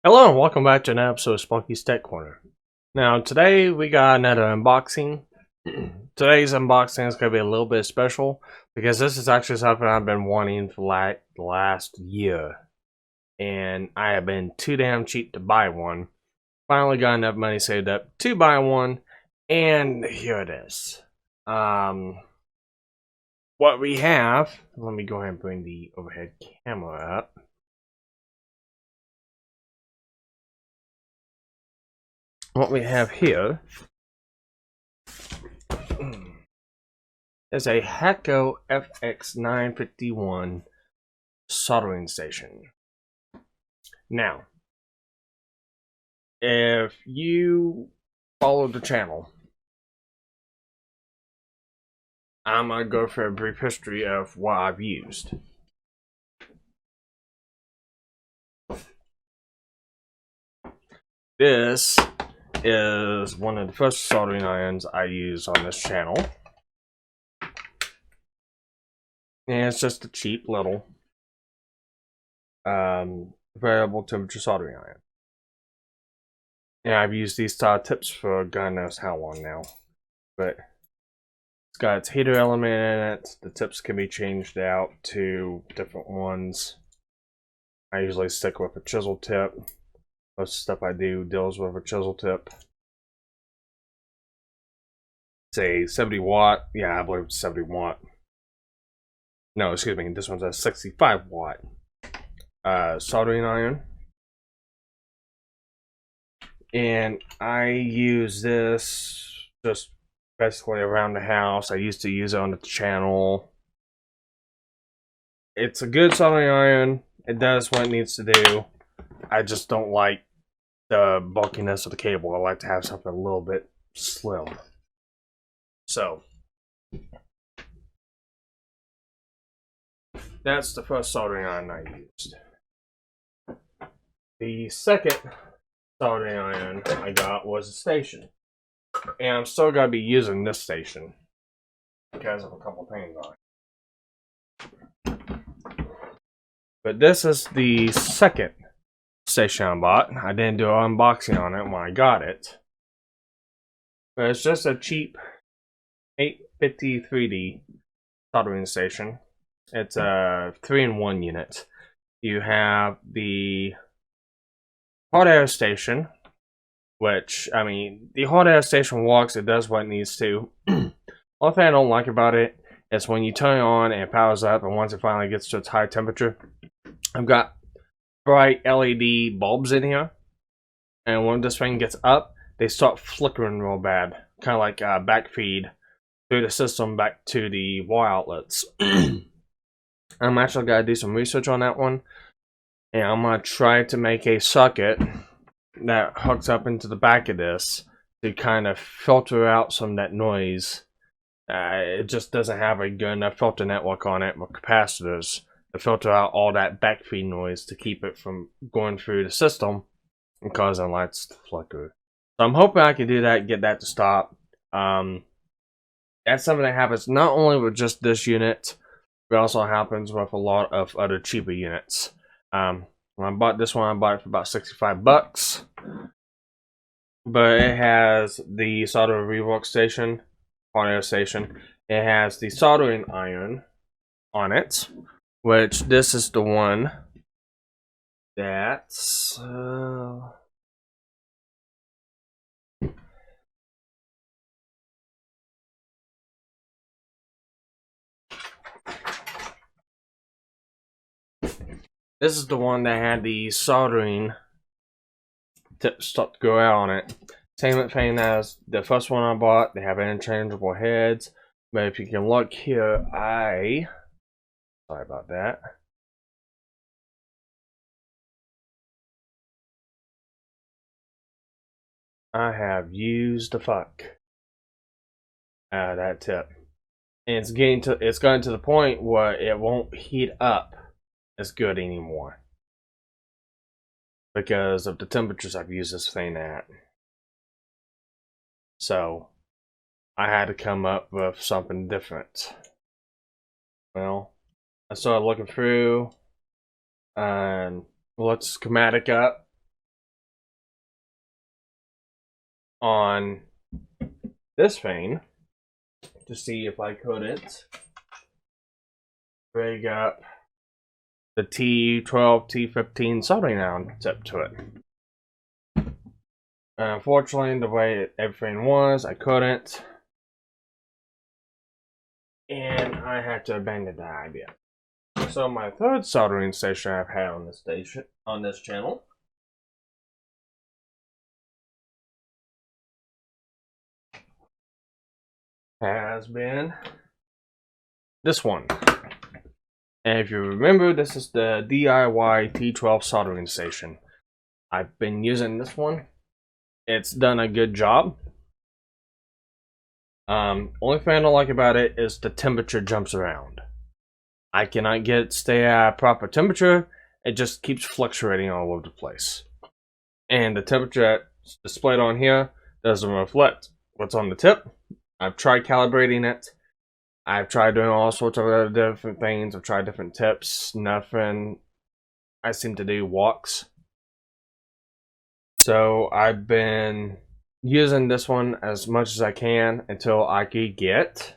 Hello and welcome back to another episode of Spunky's Tech Corner. Now today we got another unboxing. Today's unboxing is going to be a little bit special because this is actually something I've been wanting for like the last year. And I have been too damn cheap to buy one. Finally got enough money saved up to buy one. And here it is. What we have, let me go ahead and bring the overhead camera up. What we have here is a Hakko FX-951 soldering station. Now, if you follow the channel, I'm going to go for a brief history of what I've used. This is one of the first soldering irons I used on this channel. And it's just a cheap little variable temperature soldering iron. And I've used these style tips for God knows how long now. But it's got its heater element in it. The tips can be changed out to different ones. I usually stick with a chisel tip. Most of the stuff I do deals with a chisel tip. It's a 70 watt. Yeah, I believe it's 70 watt. No, excuse me. This one's a 65 watt soldering iron. And I use this just basically around the house. I used to use it on the channel. It's a good soldering iron. It does what it needs to do. I just don't like the bulkiness of the cable. I like to have something a little bit slim. So, that's the first soldering iron I used. The second soldering iron I got was a station. And I'm still going to be using this station because of a couple things on it. But this is the second station I bought. I didn't do an unboxing on it when I got it. But it's just a cheap 850 3D soldering station. It's a 3-in-1 unit. You have the hot air station, which, I mean, the hot air station works, it does what it needs to. Only thing I don't like about it is when you turn it on and it powers up, and once it finally gets to its high temperature, I've got bright LED bulbs in here, and when this thing gets up, they start flickering real bad, kind of like backfeed through the system back to the wall outlets. I'm actually going to do some research on that one, and I'm going to try to make a socket that hooks up into the back of this to kind of filter out some of that noise. It just doesn't have a good enough filter network on it with capacitors to filter out all that backfeed noise to keep it from going through the system and causing lights to flicker. So I'm hoping I can do that and get that to stop. That's something that happens not only with just this unit, but also happens with a lot of other cheaper units. When I bought this one, I bought it for about 65 bucks. But it has the solder rework station, hot air station. It has the soldering iron on it, which this is the one that's this is the one that had the soldering tips start to go out on it. Same thing as the first one I bought. They have interchangeable heads, but if you can look here, sorry about that. I have used the fuck out of that tip, and it's gotten to the point where it won't heat up as good anymore because of the temperatures I've used this thing at. So I had to come up with something different. Well, I started looking through and looked schematic up, on this vein to see if I couldn't rig up the T12, T15 soldering iron tip to it. Unfortunately, the way everything was, I couldn't. And I had to abandon that idea. So my third soldering station I've had on this channel has been this one. And if you remember, this is the DIY T12 soldering station. I've been using this one. It's done a good job. Only thing I don't like about it is the temperature jumps around. I cannot get it stay at proper temperature. It just keeps fluctuating all over the place. And the temperature that's displayed on here doesn't reflect what's on the tip. I've tried calibrating it. I've tried doing all sorts of other different things. I've tried different tips. Nothing I seem to do walks. So I've been using this one as much as I can until I could get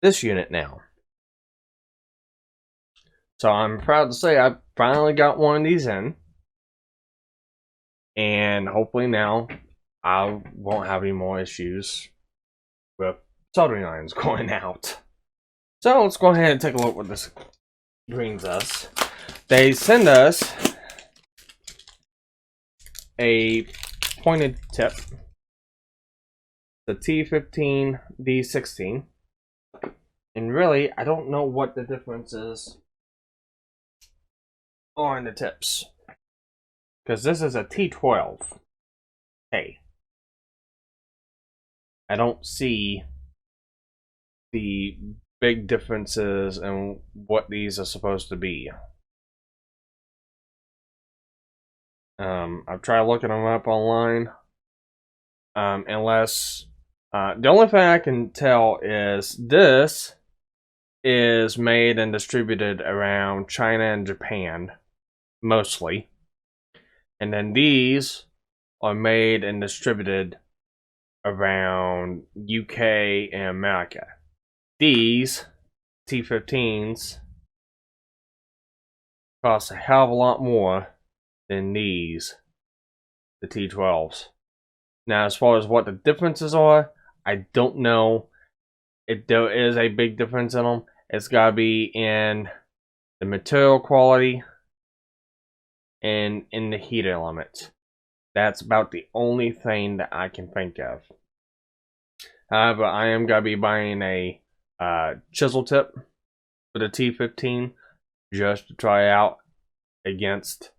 this unit now. So I'm proud to say I finally got one of these in. And hopefully now I won't have any more issues with soldering irons going out. So let's go ahead and take a look what this brings us. They send us a pointed tip, the T15 D16, and really I don't know what the difference is on the tips, because this is a T12. Hey, I don't see the big differences in what these are supposed to be. I've tried looking them up online. Unless the only thing I can tell is this is made and distributed around China and Japan, mostly. And then these are made and distributed around UK and America. These T15s cost a hell of a lot more than these, the T12s. Now, as far as what the differences are, I don't know. If there is a big difference in them, it's gotta be in the material quality and in the heat element. That's about the only thing that I can think of. However, I am gonna be buying a chisel tip for the T15 just to try out against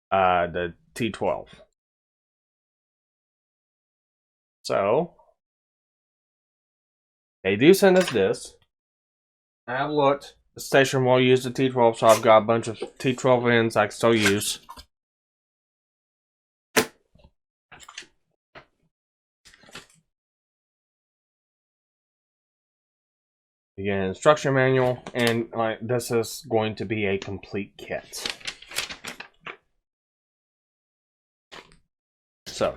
the T12. So they do send us this. I have looked. The station will use the T12, so I've got a bunch of T12 ends I can still use. Again, instruction manual, and this is going to be a complete kit. So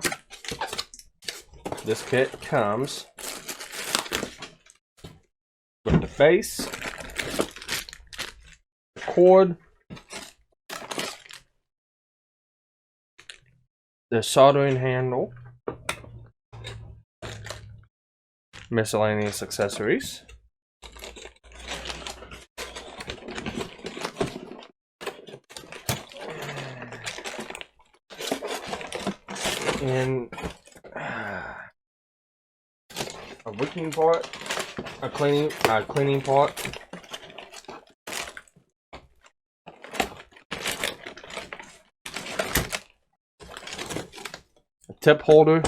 this kit comes with the base, the cord, the soldering handle, miscellaneous accessories, and a wicking part, a cleaning part, a tip holder,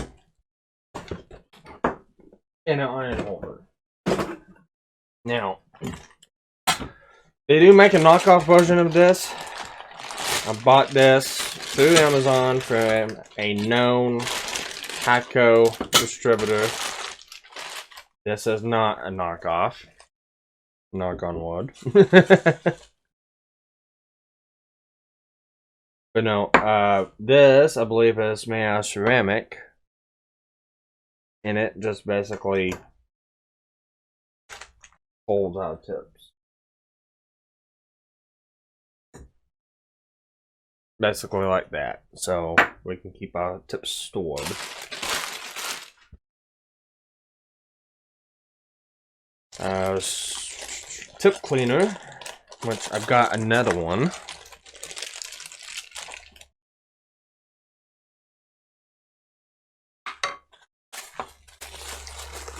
and an iron holder. Now, they do make a knockoff version of this. I bought this through Amazon from a known Hakko distributor. This is not a knockoff. Knock on wood. But no, this I believe is made out of ceramic. and it just basically holds our tips. Basically like that, so we can keep our tips stored. Tip cleaner, which I've got another one.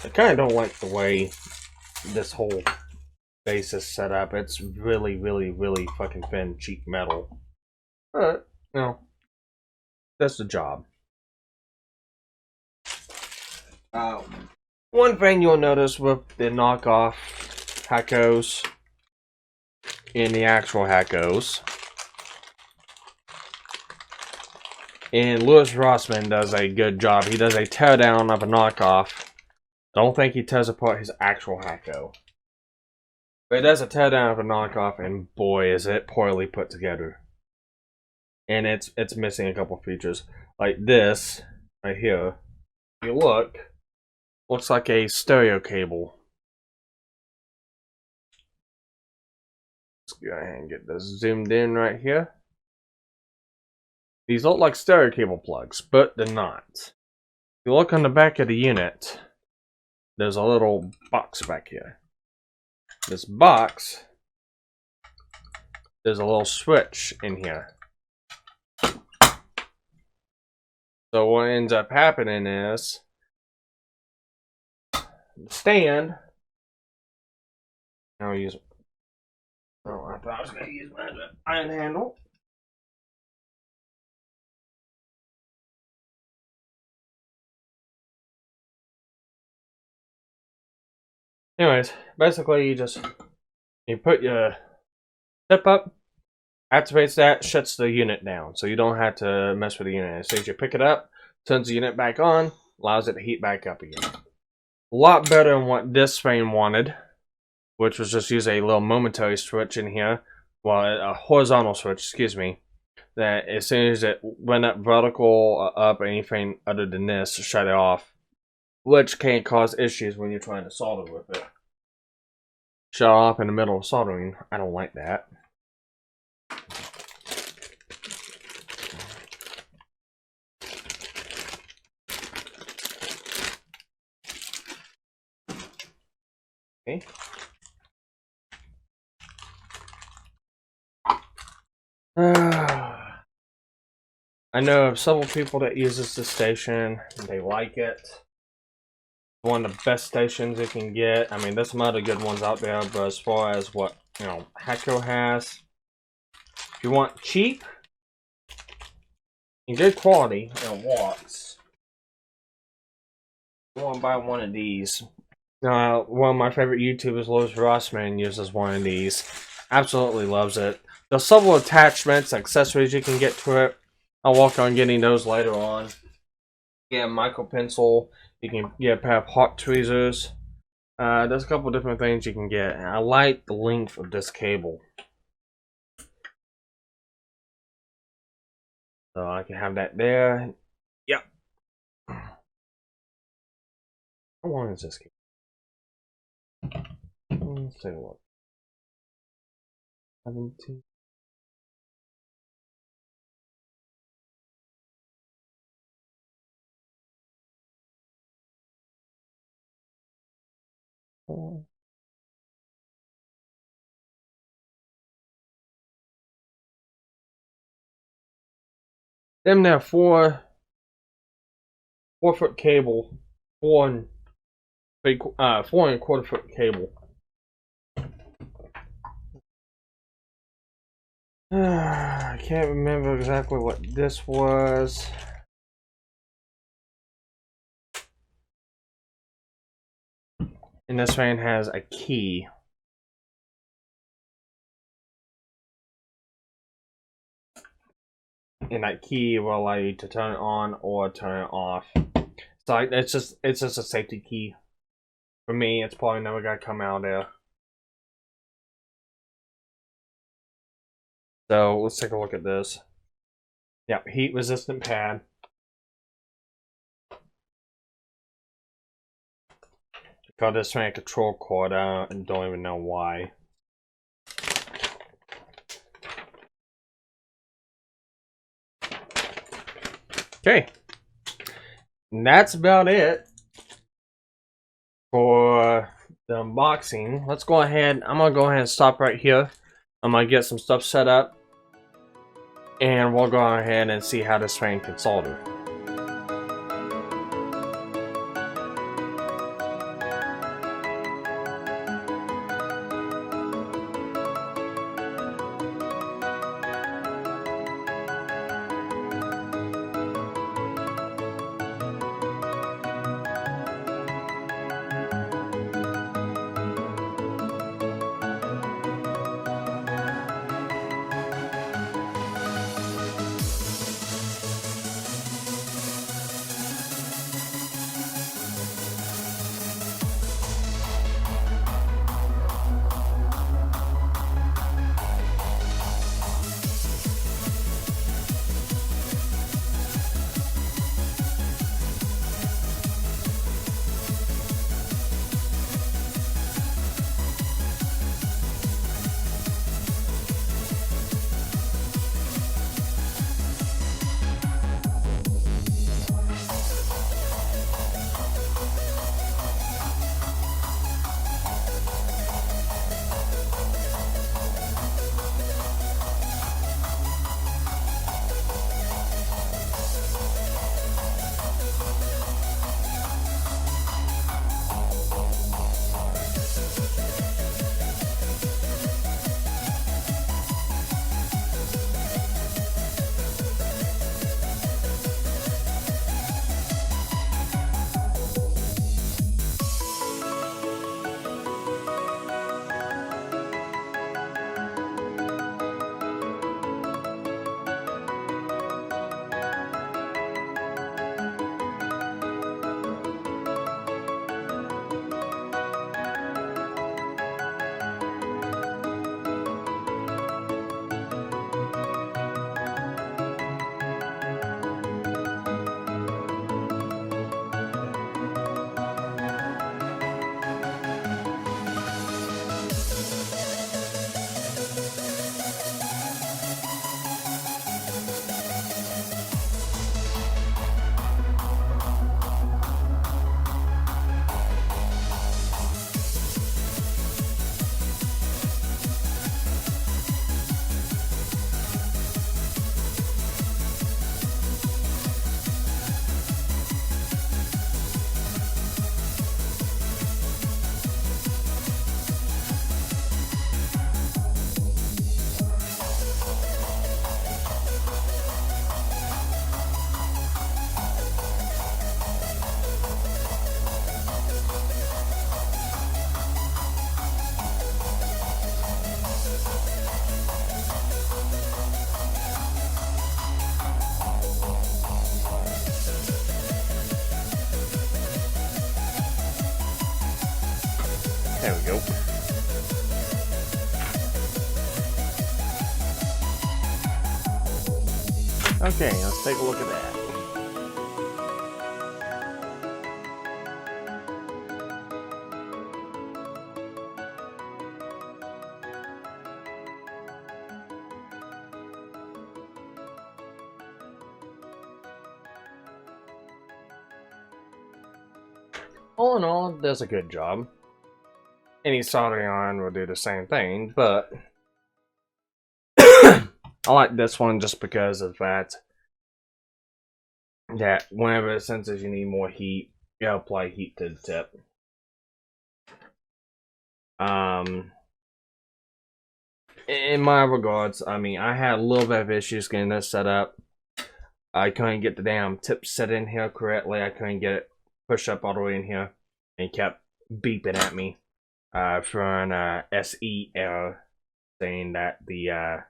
I kind of don't like the way this whole base is set up. It's really, really, really fucking thin, cheap metal. But, you know, that's the job. One thing you'll notice with the knockoff Hackos and the actual Hackos, and Louis Rossman does a good job. He does a teardown of a knockoff. I don't think he tears apart his actual Hakko. But he does a teardown of a knockoff, and boy, is it poorly put together. And it's missing a couple features. Like this, right here. If you look, looks like a stereo cable. Let's go ahead and get this zoomed in right here. These look like stereo cable plugs, but they're not. If you look on the back of the unit, there's a little box back here. This box, there's a little switch in here. So what ends up happening is the stand. I'll use. Oh, I thought I was going to use my iron handle. Anyways, basically you put your tip up, activates that, shuts the unit down, so you don't have to mess with the unit. As soon as you pick it up, turns the unit back on, allows it to heat back up again. A lot better than what this frame wanted, which was just use a little momentary switch in here, well, a horizontal switch, excuse me, that as soon as it went up vertical, up, or anything other than this, shut it off, which can cause issues when you're trying to solder with it. Shut off in the middle of soldering, I don't like that. Okay. I know of several people that uses this station, and they like it. One of the best stations you can get. I mean, there's some other good ones out there, but as far as what, you know, Hakko has, if you want cheap and good quality and watts, you want to buy one of these. One of my favorite YouTubers, Louis Rossman, uses one of these. Absolutely loves it. There's several attachments, accessories you can get to it. I'll work on getting those later on. Get a micro pencil. You can get a pair of hot tweezers. There's a couple different things you can get. And I like the length of this cable. So I can have that there. Yep. How long is this cable? Let's take a look. 17. Them there 4-foot cable, 4.25-foot cable. I can't remember exactly what this was. And this fan has a key. And that key will allow you to turn it on or turn it off. So it's just a safety key. For me, it's probably never gonna come out there. So let's take a look at this. Yep, heat resistant pad. Got this fan control cord out and don't even know why. Okay. And that's about it for the unboxing. Let's go ahead. I'm gonna go ahead and stop right here. I'm gonna get some stuff set up, and we'll go ahead and see how this fan can solder. There we go. Okay, let's take a look at that. All in all, it does a good job. Any soldering iron will do the same thing, but I like this one just because of that whenever it senses you need more heat, it'll apply heat to the tip. In my regards, I mean, I had a little bit of issues getting this set up. I couldn't get the damn tip set in here correctly. I couldn't get it pushed up all the way in here, and kept beeping at me for an SE error, saying that the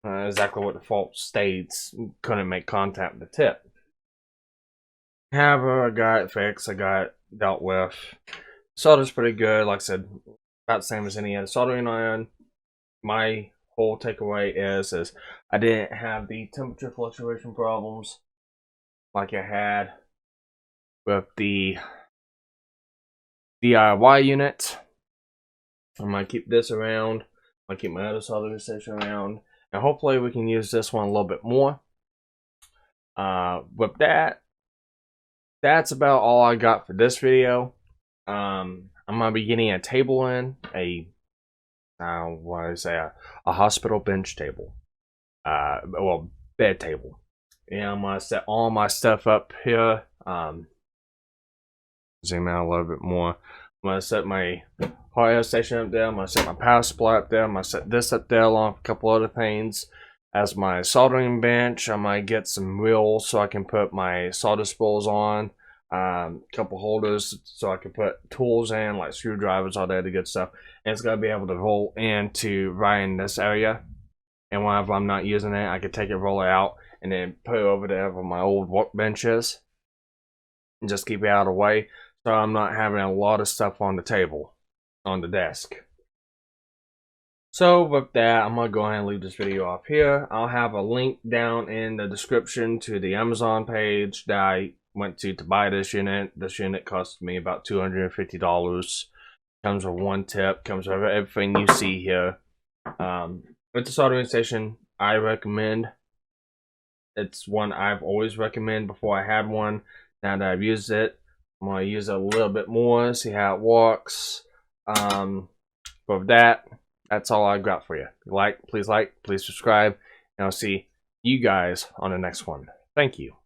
exactly what the fault states, couldn't make contact with the tip. However, I got it fixed. I got it dealt with. Solder's pretty good. Like I said, about the same as any other soldering iron. My whole takeaway is I didn't have the temperature fluctuation problems like I had with the DIY unit. I might keep this around. I might keep my other soldering station around, and hopefully we can use this one a little bit more. With that, that's about all I got for this video. I'm gonna be getting a table in, a hospital bench table, well, bed table, and I'm gonna set all my stuff up here. Zoom out a little bit more. I'm gonna set my hard station up there. I'm gonna set my power supply up there. I'm gonna set this up there along with a couple other things as my soldering bench. I might get some wheels so I can put my solder spools on. A couple holders so I can put tools in, like screwdrivers, all that good stuff. And it's gonna be able to roll into right in this area. And whenever I'm not using it, I can take it, roll it out, and then put it over there where my old workbench is, and just keep it out of the way, so I'm not having a lot of stuff on the table, on the desk. So with that, I'm gonna go ahead and leave this video off here. I'll have a link down in the description to the Amazon page that I went to buy this unit. This unit cost me about $250. Comes with one tip, comes with everything you see here. With the soldering station, I recommend. It's one I've always recommended before I had one. Now that I've used it, I'm going to use it a little bit more, see how it works. But with that, that's all I've got for you. Please like, please subscribe, and I'll see you guys on the next one. Thank you.